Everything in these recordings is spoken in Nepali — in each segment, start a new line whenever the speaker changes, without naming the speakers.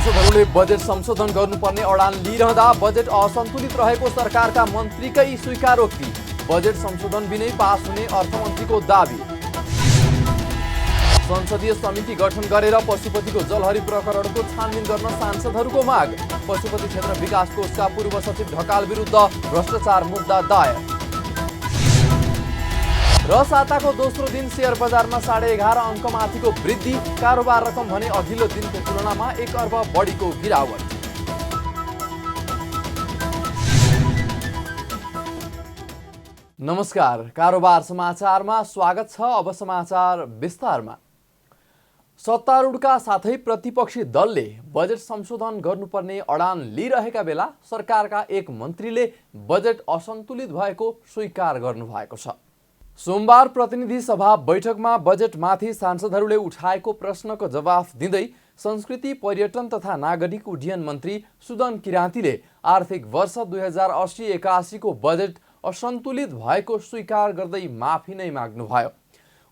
सांसदहरूले बजेट संशोधन गर्नुपर्ने अडान लिइरहँदा बजेट असन्तुलित रहेको सरकारका मन्त्रीकै स्वीकारोक्ति। बजेट संशोधन बिनै पास हुने अर्थमन्त्रीको दाबी। संसदीय समिति गठन गरेर पशुपतिको जलहरी प्रकरणको छानबिन गर्न सांसदहरूको माग। पशुपति क्षेत्र विकास कोषका पूर्व सचिव ढकाल विरुद्ध भ्रष्टाचार मुद्दा दायर। र साताको दोस्रो दिन शेयर बजारमा 11.5 अङ्कमाथिको वृद्धि। कारोबार रकम भने अघिल्लो दिनको तुलनामा 1 अर्ब बढीको गिरावट। नमस्कार, कारोबार समाचारमा स्वागत छ। अब समाचार विस्तारमा। सत्तारूढका साथै प्रतिपक्षी दलले बजेट संशोधन गर्नुपर्ने अडान लिइरहेका बेला सरकारका एक मन्त्रीले बजेट असन्तुलित भएको स्वीकार गर्नुभएको छ। सोमबार प्रतिनिधि सभा बैठकमा बजेटमाथि सांसदहरूले उठाएको प्रश्नको जवाफ दिँदै संस्कृति पर्यटन तथा नागरिक उड्डयन मन्त्री सुदन किराँतीले आर्थिक वर्ष 2080-81 को बजेट असन्तुलित भएको स्वीकार गर्दै माफी नै माग्नुभयो।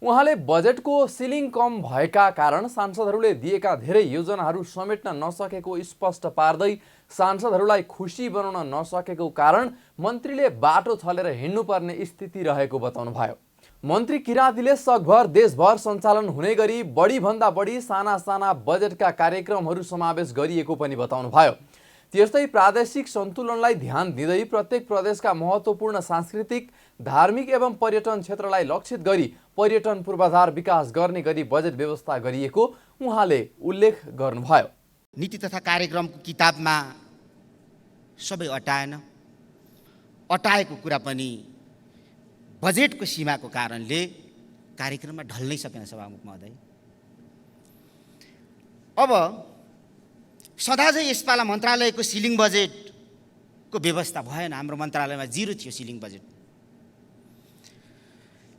उहाँले बजेटको सिलिङ कम भएका कारण सांसदहरूले दिएका धेरै योजनाहरू समेट्न नसकेको स्पष्ट पार्दै सांसदहरूलाई खुसी बनाउन नसकेको कारण मन्त्रीले बाटो छलेर हिँड्नुपर्ने स्थिति रहेको बताउनुभयो। मन्त्री किराँतीले सकभर देशभर सञ्चालन हुने गरी बढीभन्दा बढी साना साना बजेटका कार्यक्रमहरू समावेश गरिएको पनि बताउनुभयो। त्यस्तै प्रादेशिक सन्तुलनलाई ध्यान दिँदै प्रत्येक प्रदेशका महत्त्वपूर्ण सांस्कृतिक, धार्मिक एवं पर्यटन क्षेत्रलाई लक्षित गरी पर्यटन पूर्वाधार विकास गर्ने गरी बजेट व्यवस्था गरिएको उहाँले उल्लेख गर्नुभयो।
नीति तथा कार्यक्रमको किताबमा सबै अटाएको कुरा पनि बजेटको सीमाको कारणले कार्यक्रममा ढल्नै सकेन सभामुख महोदय। अब सदाझै यसपाला मन्त्रालयको सिलिङ बजेटको व्यवस्था भएन। हाम्रो मन्त्रालयमा 0 थियो सिलिङ बजेट।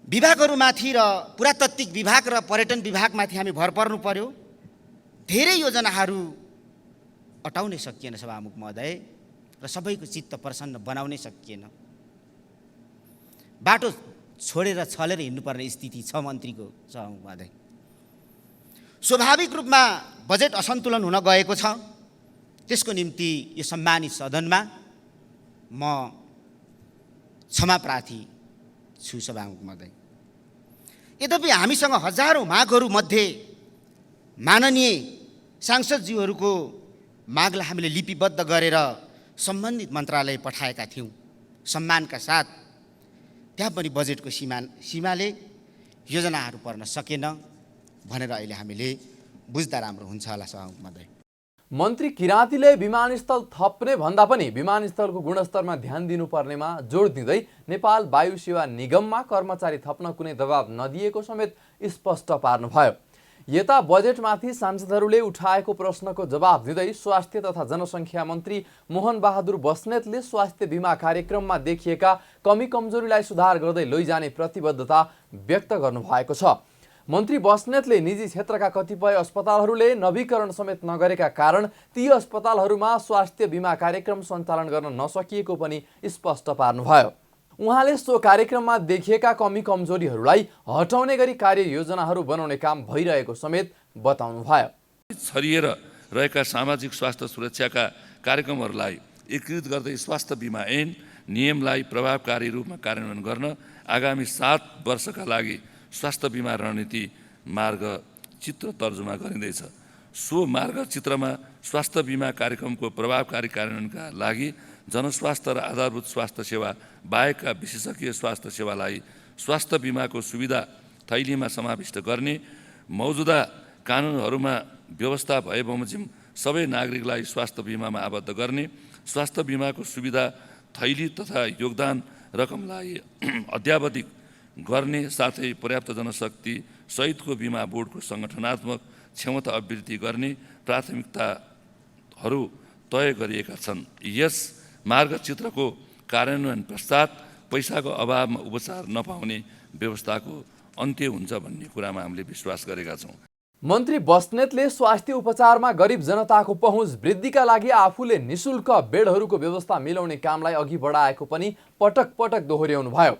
विभागहरूमाथि र पुरातात्विक विभाग र पर्यटन विभागमाथि हामी भर पर्नु पर्यो। धेरै योजनाहरू अटाउनै सकिएन सभामुख महोदय र सबैको चित्त प्रसन्न बनाउनै सकिएन। बाटो छोडेर छलेर हिँड्नुपर्ने स्थिति छ मन्त्रीको सभामुख महोदय। स्वाभाविक रूपमा बजेट असन्तुलन हुन गएको छ। त्यसको निम्ति यो सम्मानित सदनमा म क्षमा प्रार्थी छु सभामुख महोदय। यद्यपि हामीसँग हजारौँ मागहरू मध्ये माननीय सांसदज्यूहरूको मागलाई हामीले लिपिबद्ध गरेर सम्बन्धित मन्त्रालय पठाएका थियौँ सम्मानका साथ। त्यहाँ पनि बजेटको सीमाले योजनाहरू पर्न सकेन भनेर अहिले हामीले बुझ्दा राम्रो हुन्छ होला सभामुख महोदय।
मन्त्री किराँतीले विमानस्थल थप्ने भन्दा पनि विमानस्थलको गुणस्तरमा ध्यान दिनुपर्नेमा जोड दिँदै नेपाल वायु सेवा निगममा कर्मचारी थप्न कुनै दबाब नदिएको समेत स्पष्ट पार्नुभयो। यता बजेटमाथि सांसदहरूले उठाएको प्रश्नको जवाफ दिँदै स्वास्थ्य तथा जनसङ्ख्या मन्त्री मोहन बहादुर बस्नेतले स्वास्थ्य बिमा कार्यक्रममा देखिएका कमी कमजोरीलाई सुधार गर्दै लैजाने प्रतिबद्धता व्यक्त गर्नुभएको छ। मन्त्री बस्नेतले निजी क्षेत्रका कतिपय अस्पतालहरूले नवीकरण समेत नगरेका कारण ती अस्पतालहरूमा स्वास्थ्य बिमा कार्यक्रम सञ्चालन गर्न नसकिएको पनि स्पष्ट पार्नुभयो। उहाँले सो कार्यक्रममा देखिएका कमी कमजोरीहरूलाई हटाउने गरी कार्ययोजनाहरू बनाउने काम भइरहेको समेत बताउनुभयो।
छरिएर रहेका सामाजिक स्वास्थ्य सुरक्षाका कार्यक्रमहरूलाई एकीकृत गर्दै स्वास्थ्य बिमा ऐन नियमलाई प्रभावकारी रूपमा कार्यान्वयन गर्न आगामी 7 वर्षका लागि स्वास्थ्य बिमा रणनीति मार्गचित्र तर्जुमा गरिँदैछ। सो मार्गचित्रमा स्वास्थ्य बिमा कार्यक्रमको प्रभावकारी कार्यान्वयनका लागि जनस्वास्थ्य र आधारभूत स्वास्थ्य सेवा बाहेकका विशेषज्ञ स्वास्थ्य सेवालाई स्वास्थ्य बिमाको सुविधा थैलीमा समाविष्ट गर्ने, मौजुदा कानुनहरूमा व्यवस्था भए बमोजिम सबै नागरिकलाई स्वास्थ्य बिमामा आबद्ध गर्ने, स्वास्थ्य बिमाको सुविधा थैली तथा योगदान रकमलाई अद्यावधिक गर्ने साथै पर्याप्त जनशक्ति सहितको बिमा बोर्डको सङ्गठनात्मक क्षमता अभिवृद्धि गर्ने प्राथमिकताहरू तय गरिएका छन्। यस मार्गचित्रको कार्यान्वयन पश्चात पैसाको अभावमा उपचार नपाउने व्यवस्थाको अन्त्य हुन्छ भन्ने कुरामा हामीले विश्वास गरेका छौँ।
मन्त्री बस्नेतले स्वास्थ्य उपचारमा गरिब जनताको पहुँच वृद्धिका लागि आफूले निशुल्क बेडहरूको व्यवस्था मिलाउने कामलाई अघि बढाएको पनि पटक पटक दोहोर्याउनु भयो।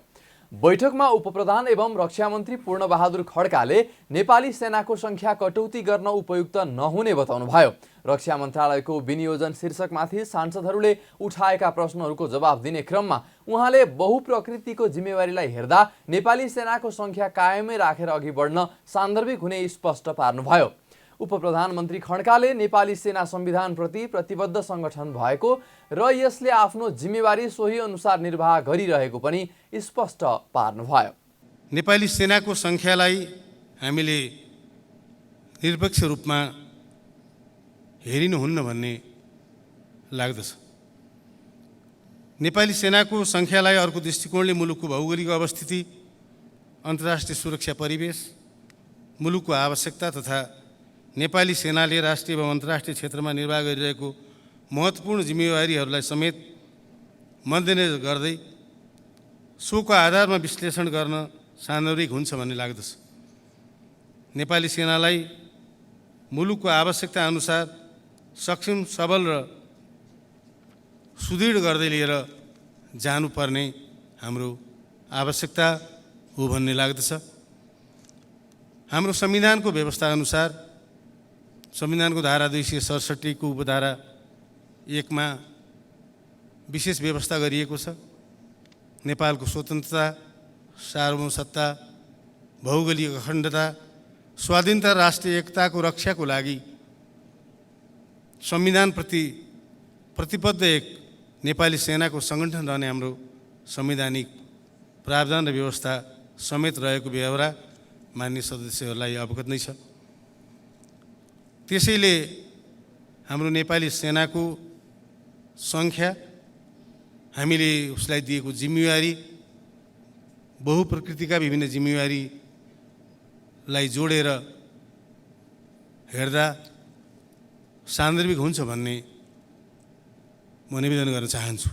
बैठकमा उपप्रधान एवं रक्षा मन्त्री पूर्णबहादुर खड्काले नेपाली सेनाको संख्या कटौती गर्न उपयुक्त नहुने बताउनुभयो। रक्षा मन्त्रालयको विनियोजन शीर्षकमाथि सांसदहरूले उठाएका प्रश्नहरूको जवाब दिने क्रममा उहाँले बहुप्रकृतिको जिम्मेवारीलाई हेर्दा नेपाली सेनाको संख्या कायमै राखेर अघि बढ्न सान्दर्भिक हुने स्पष्ट पार्नुभयो। उपप्रधानमन्त्री खड्काले नेपाली सेना संविधानप्रति प्रतिबद्ध संगठन भएको र यसले आफ्नो जिम्मेवारी सोही अनुसार निर्वाह गरिरहेको पनि स्पष्ट पार्नुभयो।
नेपाली सेनाको संख्यालाई हामीले निरपेक्ष रूपमा हेरिनुहुन्न भन्ने लाग्दछ। नेपाली सेनाको संख्यालाई अर्को दृष्टिकोणले मुलुकको भौगोलिक अवस्थिति, अन्तर्राष्ट्रिय सुरक्षा परिवेश, मुलुकको आवश्यकता तथा नेपाली सेनाले राष्ट्रिय एवं अन्तर्राष्ट्रिय क्षेत्रमा निर्वाह गरिरहेको महत्त्वपूर्ण जिम्मेवारीहरूलाई समेत मध्यनजर गर्दै सोको आधारमा विश्लेषण गर्न सान्दर्भिक हुन्छ भन्ने लाग्दछ। नेपाली सेनालाई मुलुकको आवश्यकता अनुसार सक्षम, सबल र सुदृढ गर्दै लिएर जानुपर्ने हाम्रो आवश्यकता हो भन्ने लाग्दछ। हाम्रो संविधानको व्यवस्था अनुसार संविधानको धारा 267 को उपधारा 1 मा विशेष व्यवस्था गरिएको छ। नेपालको स्वतन्त्रता, सार्वभौमसत्ता, भौगोलिक अखण्डता, स्वाधीनता, राष्ट्रिय एकताको रक्षाको लागि संविधानप्रति प्रतिबद्ध एक नेपाली सेनाको सङ्गठन रहने हाम्रो संवैधानिक प्रावधान र व्यवस्था समेत रहेको बेहोरा मान्य सदस्यहरूलाई अवगत नै छ। त्यसैले हाम्रो नेपाली सेनाको संख्या, हामीले उसलाई दिएको जिम्मेवारी, बहुप्रकृतिका विभिन्न जिम्मेवारीलाई जोडेर हेर्दा सान्दर्भिक हुन्छ भन्ने म निवेदन गर्न चाहन्छु।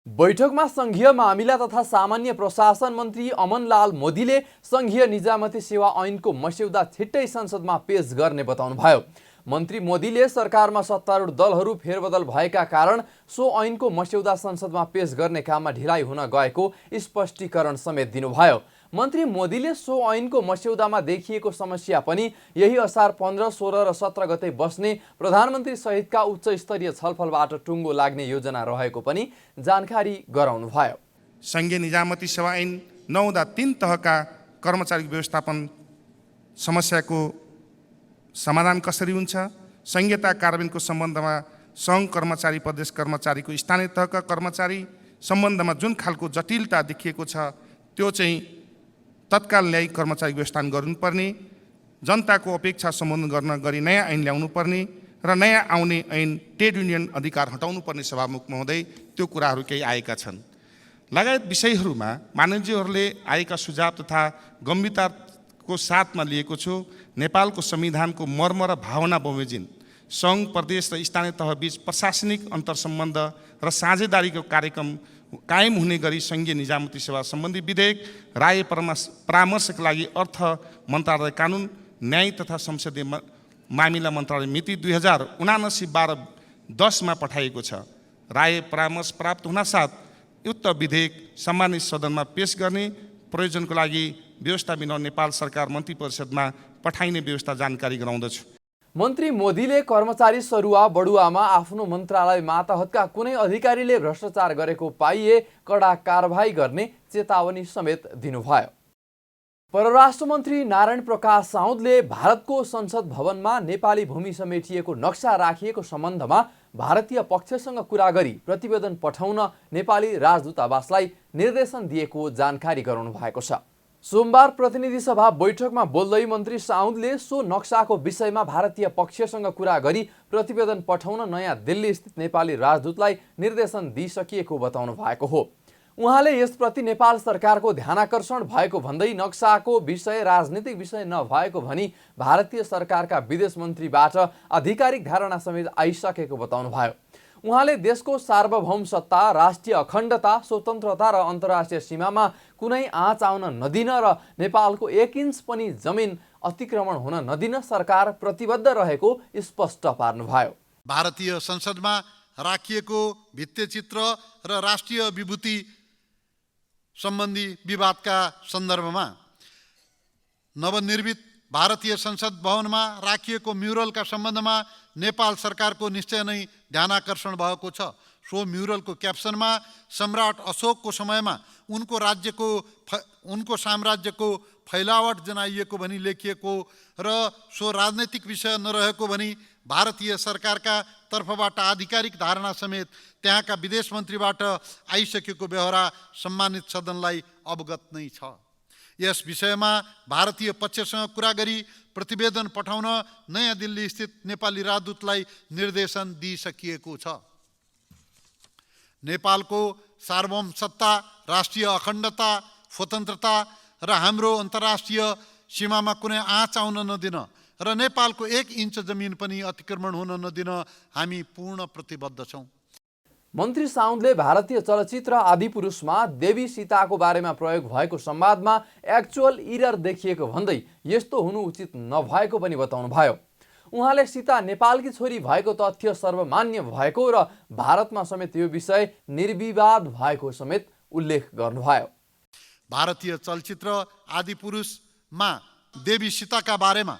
बैठकमा संघीय मामिला तथा सामान्य प्रशासन मन्त्री अमनलाल मोदीले संघीय निजामती सेवा ऐनको मस्यौदा छिट्टै संसदमा पेश गर्ने बताउनुभयो। मन्त्री मोदीले सरकारमा सत्तारूढ दलहरू फेरबदल भएका कारण सो ऐनको मस्यौदा संसदमा पेश गर्ने काममा ढिलाइ हुन गएको स्पष्टीकरण समेत दिनुभयो। मन्त्री मोदीले सो ऐनको मस्यौदामा देखिएको समस्या पनि यही असार 15, 16 र 17 गते बस्ने प्रधानमन्त्री सहितका उच्च स्तरीय छलफलबाट टुङ्गो लाग्ने योजना रहेको पनि जानकारी गराउनुभयो।
संघीय निजामती सेवा ऐन नहुँदा 3 तहका कर्मचारी व्यवस्थापन समस्याको समाधान कसरी हुन्छ, संहिता कार्यान्वयनको सम्बन्धमा सङ्घ कर्मचारी, प्रदेश कर्मचारीको स्थानीय तहका कर्मचारी सम्बन्धमा जुन खालको जटिलता देखिएको छ त्यो चाहिँ तत्काल न्यायिक कर्मचारी व्यवस्थापन गर्नुपर्ने, जनताको अपेक्षा सम्बोधन गर्न गरी नयाँ ऐन ल्याउनुपर्ने र नयाँ आउने ऐन ट्रेड युनियन अधिकार हटाउनुपर्ने सभामुख महोदय त्यो कुराहरू केही आएका छन्। लगायत विषयहरूमा मानवजीहरूले आएका सुझाव तथा गम्भीरताको साथमा लिएको छु। नेपालको संविधानको मर्म र भावना बमोजिम सङ्घ, प्रदेश र स्थानीय तहबीच प्रशासनिक अन्तर्सम्बन्ध र साझेदारीको कार्यक्रम कायम हुने गरी संघीय निजामती सेवा सम्बन्धी विधेयक राय परामर्शका लागि अर्थ मन्त्रालय, कानुन, न्याय तथा संसदीय मामिला मन्त्रालय मिति 2079-12-10 मा पठाइएको छ। राय परामर्श प्राप्त हुनासाथ उक्त विधेयक सम्मानित सदनमा पेश गर्ने प्रयोजनको लागि व्यवस्था मिलाउन नेपाल सरकार मन्त्री परिषदमा पठाइने व्यवस्था जानकारी गराउँदछु।
मन्त्री मोदीले कर्मचारी सरुवा बडुवामा आफ्नो मन्त्रालय मातहतका कुनै अधिकारीले भ्रष्टाचार गरेको पाइए कडा कारबाही गर्ने चेतावनी समेत दिनुभयो। परराष्ट्र मन्त्री नारायण प्रकाश साउदले भारतको संसद भवनमा नेपाली भूमि समेटिएको नक्सा राखिएको सम्बन्धमा भारतीय पक्षसँग कुरा गरी प्रतिवेदन पठाउन नेपाली राजदूतावासलाई निर्देशन दिएको जानकारी गराउनु भएको छ। सोमबार प्रतिनिधि सभा बैठकमा बोल्दै मन्त्री साउदले सो नक्साको विषयमा भारतीय पक्षसँग कुरा गरी प्रतिवेदन पठाउन नयाँ दिल्ली स्थित नेपाली राजदूतलाई निर्देशन दिइसकिएको बताउनु भएको हो। उहाँले यसप्रति नेपाल सरकारको ध्यानाकर्षण भएको भन्दै नक्साको विषय राजनीतिक विषय नभएको भनी भारतीय सरकारका विदेश मन्त्रीबाट आधिकारिक धारणा समेत आइसकेको बताउनुभयो। उहाँले देशको सार्वभौम सत्ता, राष्ट्रिय अखण्डता, स्वतन्त्रता र अन्तर्राष्ट्रिय सीमामा कुनै आँच आउन नदिन र नेपालको 1 इन्च पनि जमिन अतिक्रमण हुन नदिन सरकार प्रतिबद्ध रहेको स्पष्ट पार्नुभयो।
भारतीय संसदमा राखिएको भित्तेचित्र र राष्ट्रिय विभूति सम्बन्धी विवादका सन्दर्भमा नवनिर्मित भारतीय संसद भवनमा राखिएको म्युरलका सम्बन्धमा नेपाल सरकारको निश्चय नै ध्यानाकर्षण भएको छ। सो म्युरलको क्याप्सनमा सम्राट अशोकको समयमा उनको साम्राज्यको फैलावट जनाइएको भनी लेखिएको र सो राजनैतिक विषय नरहेको भनी भारतीय सरकारका तर्फबाट आधिकारिक धारणा समेत त्यहाँका विदेश मन्त्रीबाट आइसकेको बेहोरा सम्मानित सदनलाई अवगत नै छ। यस विषयमा भारतीय पक्षसँग कुरा गरी प्रतिवेदन पठाउन नयाँ दिल्ली स्थित नेपाली राजदूतलाई निर्देशन दिइसकिएको छ। नेपालको सार्वभौम सत्ता, राष्ट्रिय अखण्डता, स्वतन्त्रता र हाम्रो अन्तर्राष्ट्रिय सीमामा कुनै आँच आउन नदिन र नेपालको 1 इन्च जमिन पनि अतिक्रमण हुन नदिन हामी पूर्ण प्रतिबद्ध छौँ।
मन्त्री साउदले भारतीय चलचित्र आदिपुरुषमा देवी सीताको बारेमा प्रयोग भएको संवादमा एक्चुअल इरर देखिएको भन्दै यस्तो हुनु उचित नभएको पनि बताउनुभयो। उहाँले सीता नेपालकी छोरी भएको तथ्य सर्वमान्य भएको र भारतमा समेत यो विषय निर्विवाद भएको समेत उल्लेख गर्नुभयो।
भारतीय चलचित्र आदिपुरुषमा देवी सीताका बारेमा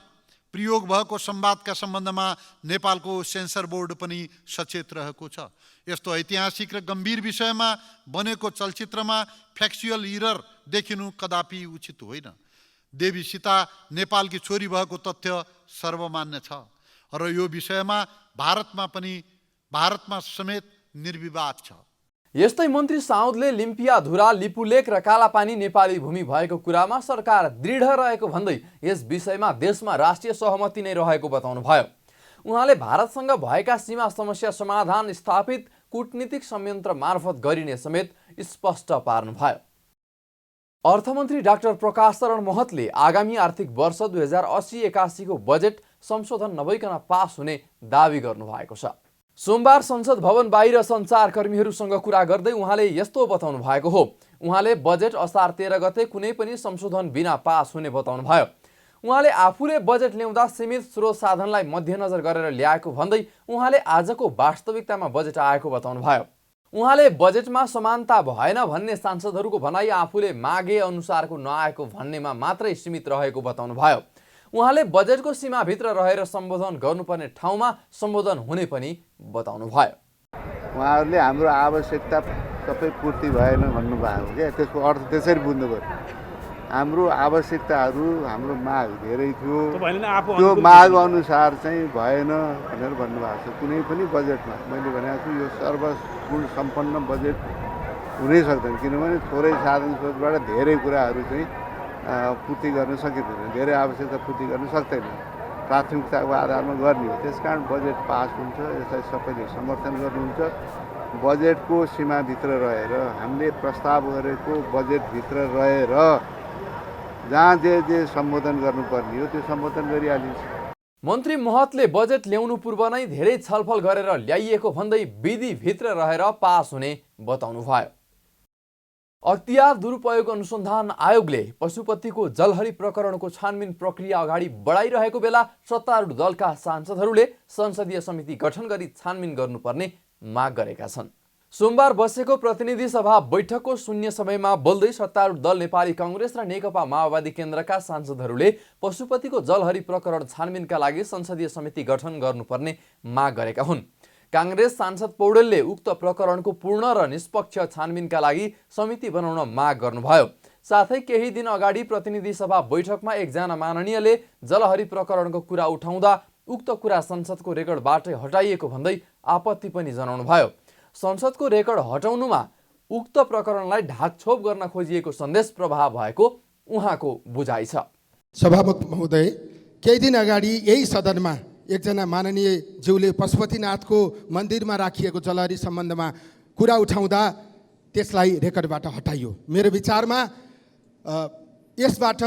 प्रयोग भएको संवादका सम्बन्धमा नेपालको सेन्सर बोर्ड पनि सचेत रहेको छ। यस्तो ऐतिहासिक र गम्भीर विषयमा बनेको चलचित्रमा फ्याक्चुअल इरर देखिनु कदापि उचित होइन। देवी सीता नेपालकी छोरी भएको तथ्य सर्वमान्य छ र यो विषयमा भारतमा समेत निर्विवाद छ।
यस्तै मन्त्री साउदले लिम्पिया, धुरा, लिपुलेक र कालापानी नेपाली भूमि भएको कुरामा सरकार दृढ रहेको भन्दै यस विषयमा देशमा राष्ट्रिय सहमति नै रहेको बताउनुभयो। उहाँले भारतसँग भएका सीमा समस्या समाधान स्थापित कूटनीतिक संयन्त्र मार्फत गरिने समेत स्पष्ट पार्नुभयो। अर्थमन्त्री डाक्टर प्रकाश शरण महतले आगामी आर्थिक वर्ष 2080-81 को बजेट संशोधन नभइकन पास हुने दावी गर्नुभएको छ। सोमबार संसद भवन बाहिर सञ्चारकर्मीहरूसँग कुरा गर्दै उहाँले यस्तो बताउनु भएको हो। उहाँले बजेट असार 13 गते कुनै पनि संशोधन बिना पास हुने बताउनुभयो। उहाँले आफूले बजेट ल्याउँदा सीमित स्रोत साधनलाई मध्यनजर गरेर ल्याएको भन्दै उहाँले आजको वास्तविकतामा बजेट आएको बताउनुभयो। उहाँले बजेटमा समानता भएन भन्ने सांसदहरूको भनाई आफूले मागे अनुसारको नआएको भन्नेमा मात्रै सीमित रहेको बताउनुभयो। उहाँले बजेटको सीमाभित्र रहेर सम्बोधन गर्नुपर्ने ठाउँमा सम्बोधन हुने पनि बताउनुभयो।
उहाँहरूले हाम्रो आवश्यकता सबै पूर्ति भएन भन्नुभएको क्या, त्यसको अर्थ त्यसरी बुझ्नु पर्यो। हाम्रो आवश्यकताहरू, हाम्रो माग धेरै थियो, त्यो माग अनुसार चाहिँ भएन भनेर भन्नुभएको छ। कुनै पनि बजेटमा मैले भनेको छु यो सर्वगुण सम्पन्न बजेट हुनै सक्दैन, किनभने थोरै साधन स्रोतबाट धेरै कुराहरू चाहिँ पूर्ति गर्न सकिँदैन, धेरै आवश्यकता पूर्ति गर्न सक्दैन, प्राथमिकताको आधारमा गर्ने हो। त्यसकारण बजेट पास हुन्छ, यसलाई सबैले समर्थन गर्नुहुन्छ। बजेटको सीमाभित्र रहेर हामीले प्रस्ताव गरेको बजेटभित्र रहेर जहाँ जे सम्बोधन गर्नुपर्ने हो त्यो सम्बोधन गरिहालिन्छ।
मन्त्री महतले बजेट ल्याउनु पूर्व नै धेरै छलफल गरेर ल्याइएको भन्दै विधिभित्र रहेर पास हुने बताउनुभयो। अख्तियार दुरुपयोग अनुसन्धान आयोगले पशुपतिको जलहरी प्रकरणको छानबिन प्रक्रिया अगाडि बढाइरहेको बेला सत्तारूढ दलका सांसदहरूले संसदीय समिति गठन गरी छानबिन गर्नुपर्ने माग गरेका छन्। सोमबार बसेको प्रतिनिधि सभा बैठकको शून्य समयमा बोल्दै सत्तारूढ दल नेपाली कांग्रेस र नेकपा माओवादी केन्द्रका सांसदहरूले पशुपतिको जलहरी प्रकरण छानबिनका लागि संसदीय समिति गठन गर्नुपर्ने माग गरेका हुन्। कांग्रेस सांसद पौडेलले उक्त प्रकरणको पूर्ण र निष्पक्ष छानबिनका लागि समिति बनाउन माग गर्नुभयो। साथै केही दिन अगाडि प्रतिनिधि सभा बैठकमा एकजना माननीयले जलहरी प्रकरणको कुरा उठाउँदा उक्त कुरा संसदको रेकर्डबाटै हटाइएको भन्दै आपत्ति पनि जनाउनुभयो। संसदको रेकर्ड हटाउनुमा उक्त प्रकरणलाई ढाकछोप गर्न खोजिएको सन्देश प्रभाव भएको उहाँको बुझाइ छ।
सभामुख महोदय, केही दिन अगाडि यही सदनमा एकजना माननीय ज्यूले पशुपतिनाथको मन्दिरमा राखिएको जलहरी सम्बन्धमा कुरा उठाउँदा त्यसलाई रेकर्डबाट हटाइयो। मेरो विचारमा यसबाट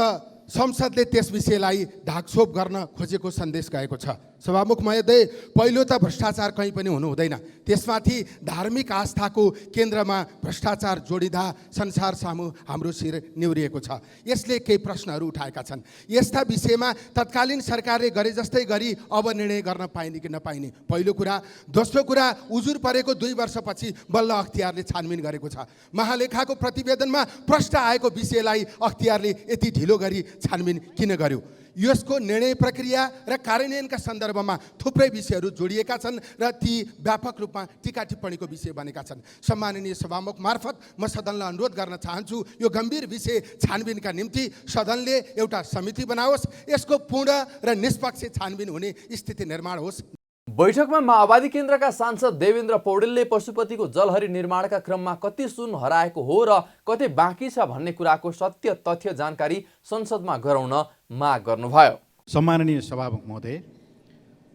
संसदले त्यस विषयलाई ढाकछोप गर्न खोजेको सन्देश गएको छ। सभामुख महोदय, पहिलो त भ्रष्टाचार कहीँ पनि हुनु हुँदैन, त्यसमाथि धार्मिक आस्थाको केन्द्रमा भ्रष्टाचार जोडिँदा संसार सामु हाम्रो शिर निहुरिएको छ। यसले केही प्रश्नहरू उठाएका छन्। यस्ता विषयमा तत्कालीन सरकारले गरे जस्तै गरी अब निर्णय गर्न पाइने कि नपाइने पहिलो कुरा। दोस्रो कुरा, उजुर परेको 2 वर्षपछि बल्ल अख्तियारले छानबिन गरेको छ। महालेखाको प्रतिवेदनमा प्रश्न आएको विषयलाई अख्तियारले यति ढिलो गरी छानबिन किन गर्यो? यसको निर्णय प्रक्रिया र कार्यान्वयनका सन्दर्भमा थुप्रै विषयहरू जोडिएका छन् र ती व्यापक रूपमा टीका टिप्पणीको विषय बनेका छन्। सम्माननीय सभामुख मार्फत म सदनलाई अनुरोध गर्न चाहन्छु, यो गम्भीर विषय छानबिनका निम्ति सदनले एउटा समिति बनाओस्, यसको पूर्ण र निष्पक्ष छानबिन हुने स्थिति निर्माण होस्।
बैठकमा माओवादी केन्द्रका सांसद देवेन्द्र पौडेलले पशुपतिको जलहरी निर्माणका क्रममा कति सुन हराएको हो र कति बाँकी छ भन्ने कुराको सत्य तथ्य जानकारी संसदमा गराउन माग गर्नुभयो।
सम्माननीय सभामुख महोदय,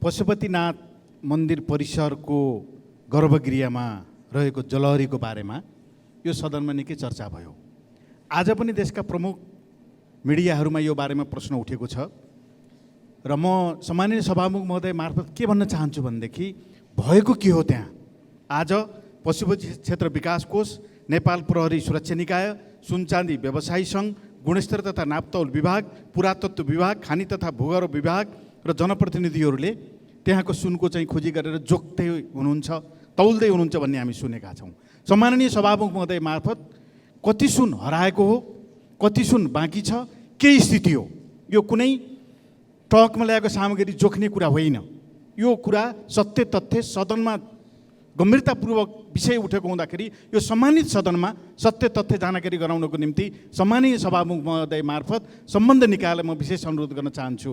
पशुपतिनाथ मन्दिर परिसरको गर्भगृहमा रहेको जलहरीको बारेमा यो सदनमा निकै चर्चा भयो। आज पनि देशका प्रमुख मिडियाहरूमा यो बारेमा प्रश्न उठेको छ र म सम्माननीय सभामुख महोदय मार्फत के भन्न चाहन्छु भनेदेखि भएको के हो त्यहाँ। आज पशुपति क्षेत्र विकास कोष, नेपाल प्रहरी सुरक्षा निकाय, सुनचाँदी व्यवसायी सङ्घ, गुणस्तर तथा नापतौल विभाग, पुरातत्व विभाग, खानी तथा भूगर्भ विभाग र जनप्रतिनिधिहरूले त्यहाँको सुनको चाहिँ खोजी गरेर जोख्दै हुनुहुन्छ, तौल्दै हुनुहुन्छ भन्ने हामी सुनेका छौँ। सम्माननीय सभामुख महोदय मार्फत कति सुन हराएको हो, कति सुन बाँकी छ, के स्थिति हो, यो कुनै ट्रकमा ल्याएको सामग्री जोख्ने कुरा होइन। यो कुरा सत्य तथ्य सदनमा गम्भीरतापूर्वक विषय उठेको हुँदाखेरि यो सम्मानित सदनमा सत्य तथ्य जानकारी गराउनको निम्ति सम्माननीय सभामुख महोदय मार्फत सम्बन्ध निकायलाई म विशेष अनुरोध गर्न चाहन्छु।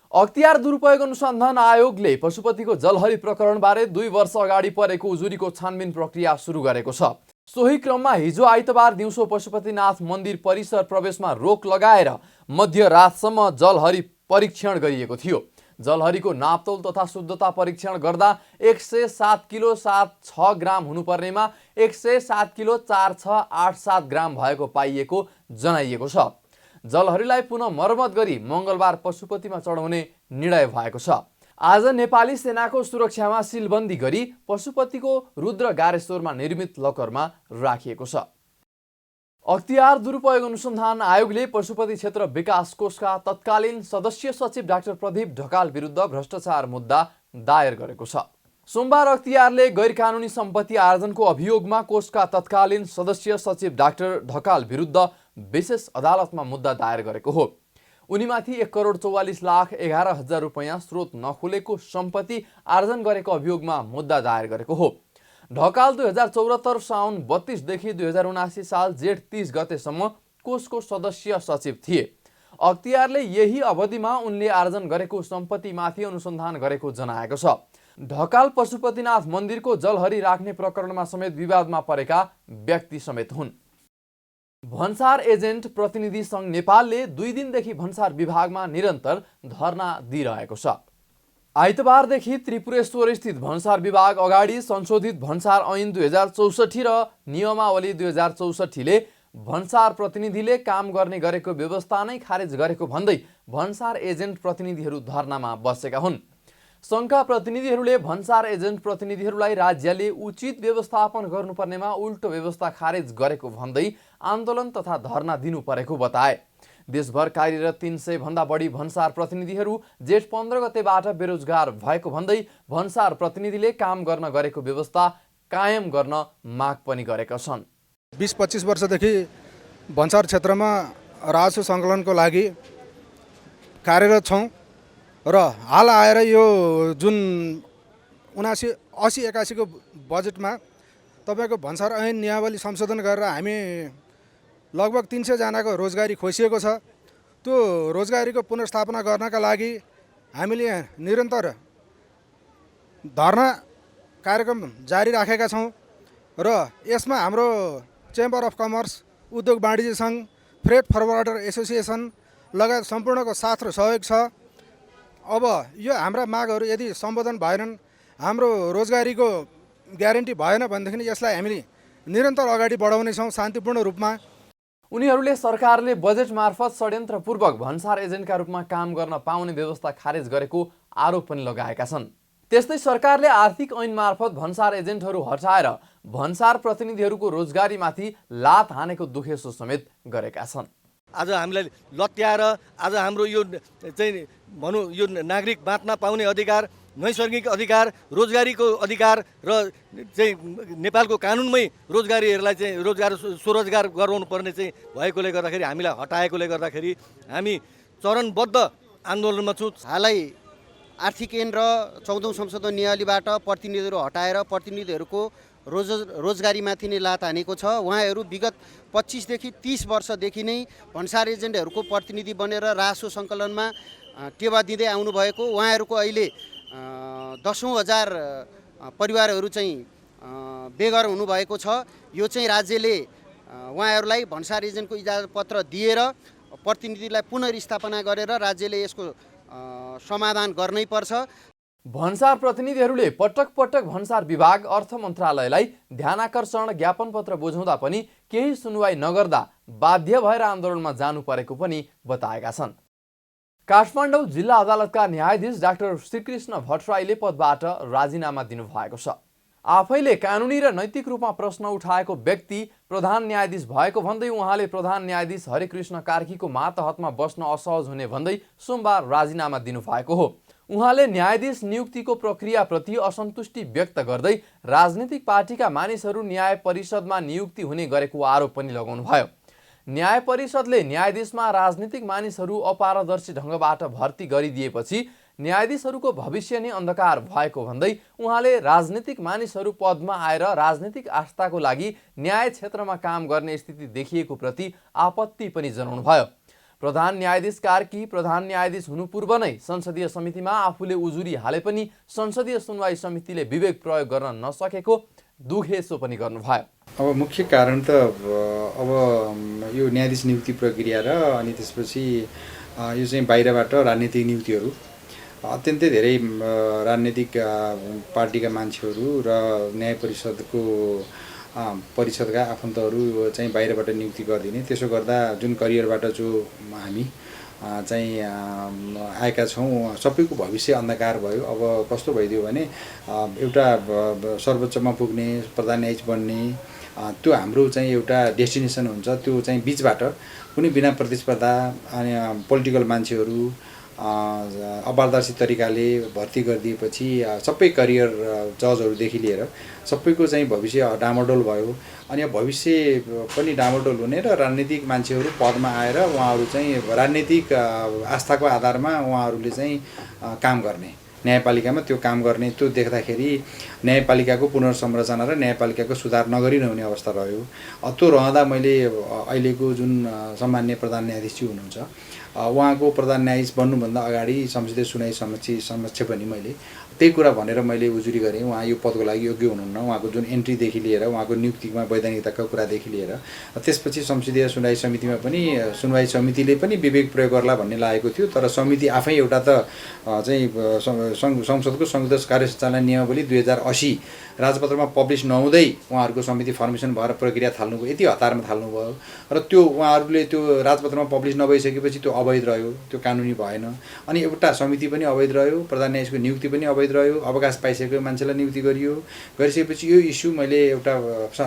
अख्तियार दुरुपयोग अनुसन्धान आयोगले पशुपतिको जलहरी प्रकरणबारे 2 वर्ष अगाडि परेको उजुरीको छानबिन प्रक्रिया सुरु गरेको छ। सोही क्रममा हिजो आइतबार दिउँसो पशुपतिनाथ मन्दिर परिसर प्रवेशमा रोक लगाएर मध्यरातसम्म जलहरी परीक्षण गरिएको थियो। जलहरीको नापतौल तथा शुद्धता परीक्षण गर्दा 107 किलो 76 ग्राम हुनुपर्नेमा 107 किलो 4687 ग्राम भएको पाइएको जनाइएको छ। जलहरीलाई पुनः मर्मत गरी मङ्गलबार पशुपतिमा चढाउने निर्णय भएको छ। आज नेपाली सेनाको सुरक्षामा सिलबन्दी गरी पशुपतिको रुद्र गारेश्वरमा निर्मित लकरमा राखिएको छ। अख्तियार दुरुपयोग अनुसन्धान आयोगले पशुपति क्षेत्र विकास कोषका तत्कालीन सदस्य सचिव डाक्टर प्रदीप ढकाल विरुद्ध भ्रष्टाचार मुद्दा दायर गरेको छ। सोमबार अख्तियारले गैरकानुनी सम्पत्ति आर्जनको अभियोगमा कोषका तत्कालीन सदस्य सचिव डाक्टर ढकाल विरुद्ध विशेष अदालतमा मुद्दा दायर गरेको हो। उनीमाथि 1,44,11,000 रुपैयाँ स्रोत नखुलेको सम्पत्ति आर्जन गरेको अभियोगमा मुद्दा दायर गरेको हो। ढकाल 2074 साउन 32 देखि 2079 साल जेठ 30 गतेसम्म कोषको सदस्य सचिव थिए। अख्तियारले यही अवधिमा उनले आर्जन गरेको सम्पत्तिमाथि अनुसन्धान गरेको जनाएको छ। ढकाल पशुपतिनाथ मन्दिरको जलहरी राख्ने प्रकरणमा समेत विवादमा परेका व्यक्ति समेत हुन्। भन्सार एजेन्ट प्रतिनिधि सङ्घ नेपालले 2 दिनदेखि भन्सार विभागमा निरन्तर धरना दिइरहेको छ। आइतबारदेखि त्रिपुरेश्वर स्थित भन्सार विभाग अगाडि संशोधित भन्सार ऐन 2064 र नियमावली 2064 ले भन्सार प्रतिनिधिले काम गर्ने गरेको व्यवस्था नै खारेज गरेको भन्दै भन्सार एजेन्ट प्रतिनिधिहरू धरनामा बसेका हुन्। सङ्घका प्रतिनिधिहरूले भन्सार एजेन्ट प्रतिनिधिहरूलाई राज्यले उचित व्यवस्थापन गर्नुपर्नेमा उल्टो व्यवस्था खारेज गरेको भन्दै आन्दोलन तथा धरना दिनु परेको बताए। देशभर कार्यरत 300 भन्दा बढी भन्सार प्रतिनिधिहरू जेठ 15 गतेबाट बेरोजगार भएको भन्दै भन्सार प्रतिनिधिले काम गर्न गरेको व्यवस्था कायम गर्न माग पनि गरेका छन्।
20-25 वर्षदेखि भन्सार क्षेत्रमा राजस्व सङ्कलनको लागि कार्यरत छौँ र हाल आएर यो जुन 79-80-81 को बजेटमा तपाईँको भन्सार ऐन नियमावली संशोधन गरेर हामी लगभग 300 जनाको रोजगारी खोसिएको छ। त्यो रोजगारीको पुनर्स्थापना गर्नका लागि हामीले निरन्तर धरना कार्यक्रम जारी राखेका छौँ र यसमा हाम्रो चेम्बर अफ कमर्स, उद्योग वाणिज्य सङ्घ, फ्रेट फरवर्डर एसोसिएसन लगायत सम्पूर्णको साथ र सहयोग छ। अब यो हाम्रा मागहरू यदि सम्बोधन भएनन्, हाम्रो रोजगारीको ग्यारेन्टी भएन भनेदेखि यसलाई हामीले निरन्तर अगाडि बढाउनेछौँ शान्तिपूर्ण रूपमा।
उनीहरूले सरकारले बजेट मार्फत षड्यन्त्रपूर्वक भन्सार एजेन्टका रूपमा काम गर्न पाउने व्यवस्था खारेज गरेको आरोप पनि लगाएका छन्। त्यस्तै सरकारले आर्थिक ऐन मार्फत भन्सार एजेन्टहरू हटाएर भन्सार प्रतिनिधिहरूको रोजगारीमाथि लात हानेको दुखेसो समेत गरेका छन्।
आज हामीलाई लत्याएर आज हाम्रो यो चाहिँ भनौँ यो नागरिक बाँच्न पाउने अधिकार, नैसर्गिक अधिकार, रोजगारीको अधिकार र चाहिँ नेपालको कानुनमै रोजगारीहरूलाई चाहिँ स्वरोजगार गराउनु पर्ने चाहिँ भएकोले गर्दाखेरि हामीलाई हटाएकोले गर्दाखेरि हामी चरणबद्ध आन्दोलनमा छौँ।
हालै आर्थिक ऐन र 14औं संशोधन नियावलीबाट प्रतिनिधिहरू हटाएर प्रतिनिधिहरूको रोजगारीमाथि नै लात हानेको छ। उहाँहरू विगत 25 देखि 30 वर्षदेखि नै भन्सार एजेन्टहरूको प्रतिनिधि बनेर रासो सङ्कलनमा टेवा दिँदै आउनुभएको उहाँहरूको अहिले 10औं हजार परिवारहरू चाहिँ बेघर हुनुभएको छ। यो चाहिँ राज्यले उहाँहरूलाई भन्सार एजेन्टको इजाजत पत्र दिएर प्रतिनिधिलाई पुनर्स्थापना गरेर राज्यले यसको समाधान गर्नै पर्छ।
भन्सार प्रतिनिधिहरूले पटक पटक भन्सार विभाग अर्थ मन्त्रालयलाई ध्यानाकर्षण ज्ञापन पत्र बुझाउँदा पनि केही सुनवाई नगर्दा बाध्य भएर आन्दोलनमा जानु परेको पनि बताएका छन्। काठमाडौँ जिल्ला अदालतका न्यायाधीश डाक्टर श्रीकृष्ण भट्टराईले पदबाट राजीनामा दिनुभएको छ। आफैले कानुनी र नैतिक रूपमा प्रश्न उठाएको व्यक्ति प्रधान न्यायाधीश भएको भन्दै उहाँले प्रधान न्यायाधीश हरिकृष्ण कार्कीको मातहतमा बस्न असहज हुने भन्दै सोमबार राजीनामा दिनुभएको हो। उहाँले न्यायाधीश नियुक्तिको प्रक्रियाप्रति असन्तुष्टि व्यक्त गर्दै राजनीतिक पार्टीका मानिसहरू न्याय परिषदमा नियुक्ति हुने गरेको आरोप पनि लगाउनुभयो। न्याय परिषदले न्यायाधीशमा राजनीतिक मानिसहरू अपारदर्शी ढङ्गबाट भर्ती गरिदिएपछि न्यायाधीशहरूको भविष्य नै अन्धकार भएको भन्दै उहाँले राजनीतिक मानिसहरू पदमा आएर राजनीतिक आस्थाको लागि न्याय क्षेत्रमा काम गर्ने स्थिति देखिएको प्रति आपत्ति पनि जनाउनुभयो। प्रधान न्यायाधीश कार्की प्रधान न्यायाधीश हुनु पूर्व नै संसदीय समितिमा आफूले उजुरी हाले पनि संसदीय सुनवाई समितिले विवेक प्रयोग गर्न नसकेको दुखेसो पनि गर्नुभयो।
अब मुख्य कारण त अब यो न्यायाधीश नियुक्ति प्रक्रिया र अनि त्यसपछि यो चाहिँ बाहिरबाट राजनीतिक नियुक्तिहरू अत्यन्तै धेरै राजनीतिक पार्टीका मान्छेहरू र न्याय परिषदका आफन्तहरू चाहिँ बाहिरबाट नियुक्ति गरिदिने। त्यसो गर्दा जुन करियरबाट जो हामी चाहिँ आएका छौँ सबैको भविष्य अन्धकार भयो। अब कस्तो भइदियो भने एउटा सर्वोच्चमा पुग्ने प्रधान न्यायाधीश बन्ने त्यो हाम्रो चाहिँ एउटा डेस्टिनेसन हुन्छ। त्यो चाहिँ बिचबाट कुनै बिना प्रतिस्पर्धा अनि पोलिटिकल मान्छेहरू अपारदर्शी तरिकाले भर्ती गरिदिएपछि सबै करियर जजहरूदेखि लिएर सबैको चाहिँ भविष्य डामाडोल भयो। अनि भविष्य पनि डामाडोल हुने र राजनीतिक मान्छेहरू पदमा आएर उहाँहरू चाहिँ राजनीतिक आस्थाको आधारमा उहाँहरूले चाहिँ काम गर्ने न्यायपालिकामा त्यो काम गर्ने त्यो देख्दाखेरि न्यायपालिकाको पुनर्संरचना र न्यायपालिकाको सुधार नगरी नहुने अवस्था रह्यो। त्यो रहँदा मैले अहिलेको जुन सम्मान्य प्रधान न्यायाधीशजी हुनुहुन्छ उहाँको प्रधान न्यायाधीश बन्नुभन्दा अगाडि संसदीय सुनवाई समक्ष पनि मैले त्यही कुरा भनेर मैले उजुरी गरेँ। उहाँ यो पदको लागि योग्य हुनुहुन्न। उहाँको जुन एन्ट्रीदेखि लिएर उहाँको नियुक्तिमा वैधानिकताको कुरादेखि लिएर त्यसपछि संसदीय सुनवाई समितिमा पनि सुनवाई समितिले पनि विवेक प्रयोग गर्ला भन्ने लागेको थियो। तर समिति आफै एउटा त चाहिँ संसदको संयुक्त कार्य सञ्चालन नियमावली 2080 राजपत्रमा पब्लिस नहुँदै उहाँहरूको समिति फर्मेसन भएर प्रक्रिया थाल्नुभयो। यति हतारमा थाल्नुभयो र त्यो उहाँहरूले त्यो राजपत्रमा पब्लिस नभइसकेपछि त्यो अवैध रह्यो, त्यो कानुनी भएन। अनि एउटा समिति पनि अवैध रह्यो, प्रधान न्यायाधीशको नियुक्ति पनि अवैध रह्यो, अवकाश पाइसकेको मान्छेलाई नियुक्ति गरिसकेपछि यो इस्यु मैले एउटा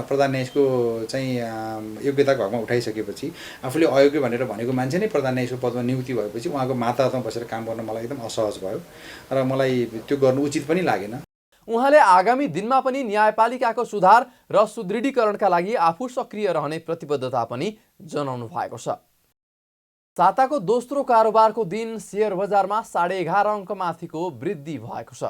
प्रधान न्यायाधीशको चाहिँ योग्यताको हकमा उठाइसकेपछि आफूले अयोग्य भनेर भनेको मान्छे नै प्रधान न्यायाधीशको पदमा नियुक्ति भएपछि उहाँको माताहतमा बसेर काम गर्न मलाई एकदम असहज भयो र मलाई त्यो गर्नु उचित पनि लागेन।
उहाँले आगामी दिनमा पनि न्यायपालिकाको सुधार र सुदृढीकरणका लागि आफू सक्रिय रहने प्रतिबद्धता पनि जनाउनु भएको छ। साताको दोस्रो कारोबारको दिन शेयर बजारमा 11.5 अङ्कमाथिको वृद्धि भएको छ।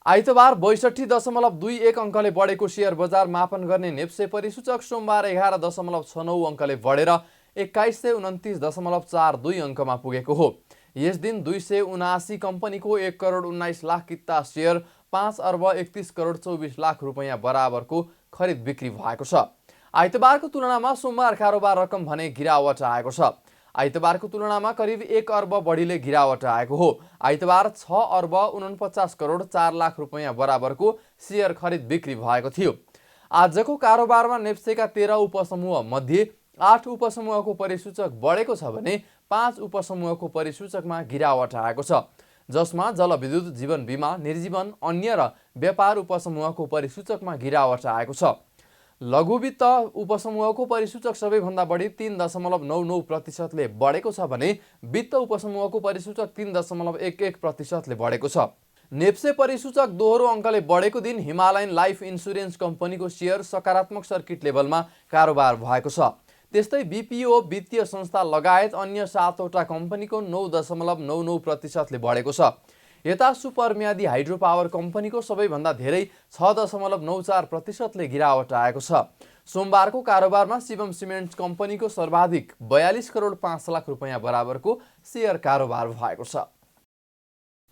आइतबार 62.21 अङ्कले बढेको शेयर बजार मापन गर्ने नेप्से परिसूचक सोमबार 11.69 अङ्कले बढेर 2129.42 अङ्कमा पुगेको हो। यस दिन 279 कम्पनीको 1,19,00,000 किता शेयर 5,31,24,00,000 रुपैयाँ बराबरको खरिद बिक्री भएको छ। आइतबारको तुलनामा सोमबार कारोबार रकम भने गिरावट आएको छ। आइतबारको तुलनामा करिब 1 अर्ब बढीले गिरावट आएको हो। आइतबार 6,49,04,00,000 रुपैयाँ बराबरको शेयर खरिद बिक्री भएको थियो। आजको कारोबारमा नेप्सेका 13 उपसमूह मध्ये 8 उपसमूहको परिसूचक बढेको छ भने 5 उपसमूहको परिसूचकमा गिरावट आएको छ। जसमा जलविद्युत, जीवन बीमा, निर्जीवन, अन्य र व्यापार उपसमूहको परिसूचकमा गिरावट आएको छ। लघु वित्त उपसमूहको परिसूचक सबैभन्दा बढी 3.99% बढेको छ भने वित्त उपसमूहको परिसूचक 3.11% बढेको छ। नेप्से परिसूचक दोहोरो अङ्कले बढेको दिन हिमालयन लाइफ इन्सुरेन्स कम्पनीको सेयर सकारात्मक सर्किट लेभलमा कारोबार भएको छ। त्यस्तै बीपीओ वित्तीय संस्था लगायत अन्य 7वटा कम्पनीको 9.99% बढेको छ। यता सुपर म्यादी हाइड्रो पावर कम्पनीको सबैभन्दा धेरै 6.94% गिरावट आएको छ। सोमबारको कारोबारमा शिवम सिमेन्ट कम्पनीको सर्वाधिक 42 करोड 5 लाख रुपैयाँ बराबरको सेयर कारोबार भएको छ।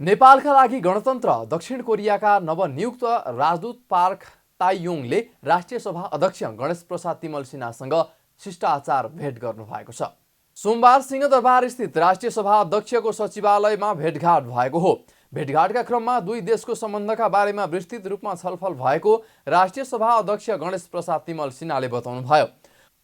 नेपालका लागि गणतन्त्र दक्षिण कोरियाका नवनियुक्त राजदूत पार्क ताइयोङले राष्ट्रिय सभा अध्यक्ष गणेश प्रसाद तिमल सिन्हासँग शिष्टाचार भेट गर्नुभएको छ। सोमबार सिंहदरबार स्थित राष्ट्रिय सभा अध्यक्षको सचिवालयमा भेटघाट भएको हो। भेटघाटका क्रममा दुई देशको सम्बन्धका बारेमा विस्तृत रूपमा छलफल भएको राष्ट्रिय सभा अध्यक्ष गणेश प्रसाद तिमल सिन्हाले बताउनुभयो।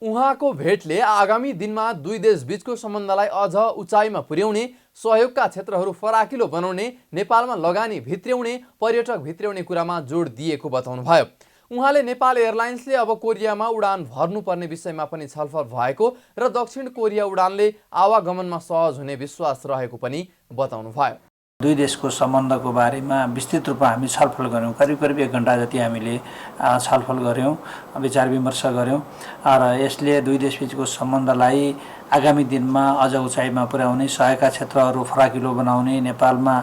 उहाँको भेटले आगामी दिनमा दुई देश बीचको सम्बन्धलाई अझ उचाइमा पुर्याउने, सहयोगका क्षेत्रहरू फराकिलो बनाउने, नेपालमा लगानी भित्र्याउने, पर्यटक भित्र्याउने कुरामा जोड दिएको बताउनुभयो। उहाँले नेपाल एयरलाइन्सले अब कोरियामा उडान भर्नुपर्ने विषयमा पनि छलफल भएको र दक्षिण कोरिया उडानले आवागमनमा सहज हुने विश्वास रहेको पनि बताउनुभयो।
दुई देशको सम्बन्धको बारेमा विस्तृत रूपमा हामी छलफल गऱ्यौँ। करिब 1 घण्टा जति हामीले छलफल गऱ्यौँ, विचार विमर्श गऱ्यौँ र यसले दुई देशबीचको सम्बन्धलाई आगामी दिनमा अझ उचाइमा पुर्याउने, सहयोगका क्षेत्रहरू फराकिलो बनाउने, नेपालमा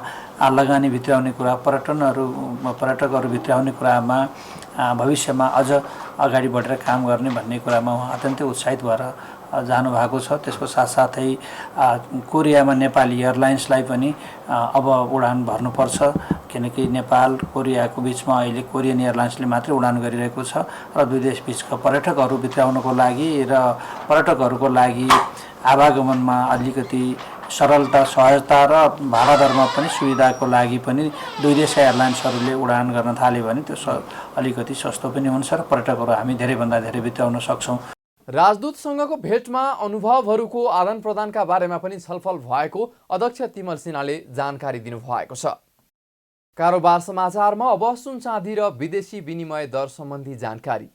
लगानी भित्र्याउने कुरा, पर्यटकहरू भित्र्याउने कुरामा भविष्यमा अझ अगाडि बढेर काम गर्ने भन्ने कुरामा उहाँ अत्यन्तै उत्साहित भएर जानुभएको छ। त्यसको साथसाथै कोरियामा नेपाली एयरलाइन्सलाई पनि अब उडान भर्नुपर्छ, किनकि नेपाल कोरियाको बिचमा अहिले कोरियन एयरलाइन्सले मात्रै उडान गरिरहेको छ र दुई देश बिचका पर्यटकहरू भित्राउनको लागि र पर्यटकहरूको लागि आवागमनमा अलिकति सरलता, सहजता र भाडा दरमा पनि सुविधाको लागि पनि दुई देश एयरलाइन्सहरूले उडान गर्न थाल्यो भने त्यो अलिकति सस्तो पनि हुन्छ र पर्यटकहरू हामी धेरैभन्दा धेरै भित्राउन सक्छौँ।
राजदूतसँगको भेटमा अनुभवहरूको आदान प्रदानका बारेमा पनि छलफल भएको अध्यक्ष तिमल सिन्हाले जानकारी दिनुभएको छ। कारोबार समाचारमा अब सुन चाँदी र विदेशी विनिमय दर सम्बन्धी जानकारी।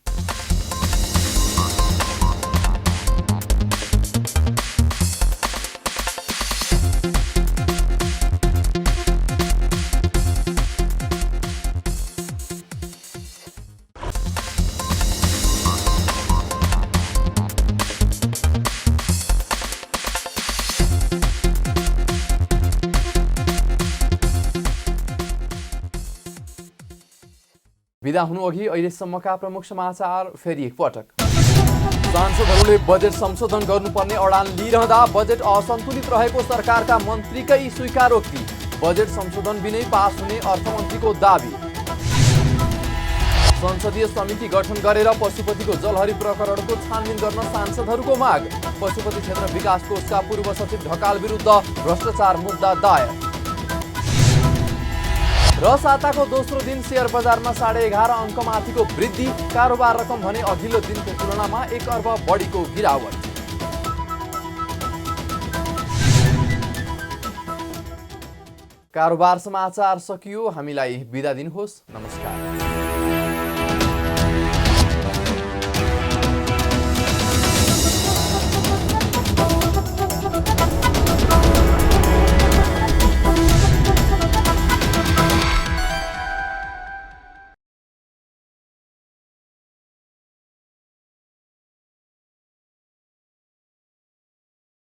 बिदा हुनुअघि अहिलेसम्मका प्रमुख समाचार फेरि एकपटक। सांसदहरूले बजेट संशोधन गर्नुपर्ने अडान लिइरहँदा बजेट असन्तुलित रहेको सरकारका मन्त्रीकै स्वीकारोक्ति। बजेट संशोधन बिनै पास हुने अर्थमन्त्रीको दाबी। संसदीय समिति गठन गरेर पशुपतिको जलहरी प्रकरणको छानबिन गर्न सांसदहरूको माग। पशुपति क्षेत्र विकास कोषका पूर्व सचिव ढकाल विरुद्ध भ्रष्टाचार मुद्दा दायर। र साताको दोस्रो दिन शेयर बजारमा 11.5 अङ्क माथिको वृद्धि, कारोबार रकम भने अघिल्लो दिनको तुलनामा 1 अर्ब बढीको गिरावट। कारोबार समाचार सकियो। हामीलाई बिदा दिनुहोस्। नमस्कार।